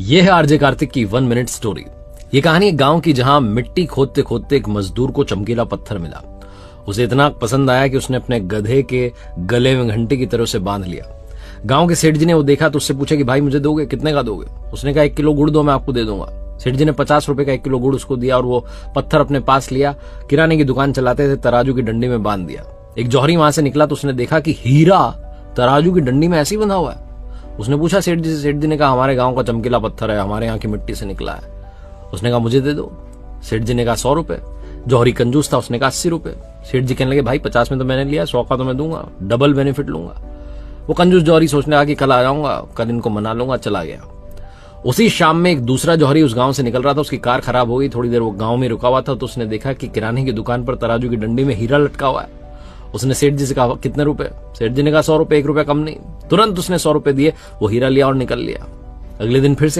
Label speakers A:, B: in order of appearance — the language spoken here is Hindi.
A: यह है आरजे कार्तिक की 1 मिनट स्टोरी। ये कहानी एक गांव की जहां मिट्टी खोदते खोदते एक मजदूर को चमकीला पत्थर मिला। उसे इतना पसंद आया कि उसने अपने गधे के गले में घंटे की तरह से बांध लिया। गांव के सेठ जी ने वो देखा तो उससे पूछा कि भाई मुझे दोगे, कितने का दोगे? उसने कहा 1 किलो गुड़ दो, मैं आपको दे दूंगा। सेठ जी ने 50 रुपए का 1 किलो गुड़ उसको दिया और वो पत्थर अपने पास लिया। किराने की दुकान चलाते थे, तराजू की डंडी में बांध दिया। एक जौहरी वहां से निकला तो उसने देखा कि हीरा तराजू की डंडी में ऐसे ही बंधा हुआ है। उसने पूछा सेठ जी से। सेठ जी ने कहा हमारे गांव का चमकीला पत्थर है, हमारे यहाँ की मिट्टी से निकला है। उसने कहा मुझे दे दो। सेठ जी ने कहा 100 रुपए। जौहरी कंजूस था, उसने कहा 80 रुपए। सेठ जी कहने लगे भाई 50 में तो मैंने लिया, 100 का तो मैं दूंगा, डबल बेनिफिट लूंगा। वो कंजूस जौहरी सोचने लगा कि कल आ जाऊंगा, कल इनको मना लूंगा। चला गया। उसी शाम में एक दूसरा जौहरी उस गांव से निकल रहा था। उसकी कार खराब हो गई। थोड़ी देर वो गांव में रुका हुआ था तो उसने देखा कि किराने की दुकान पर तराजू की डंडी में हीरा लटका हुआ है। उसने सेठ जी से कहा कितने रुपए? सेठ जी ने कहा 100 रुपए, 1 रुपया कम नहीं। तुरंत उसने 100 रुपए दिए, वो हीरा लिया और निकल लिया। अगले दिन फिर से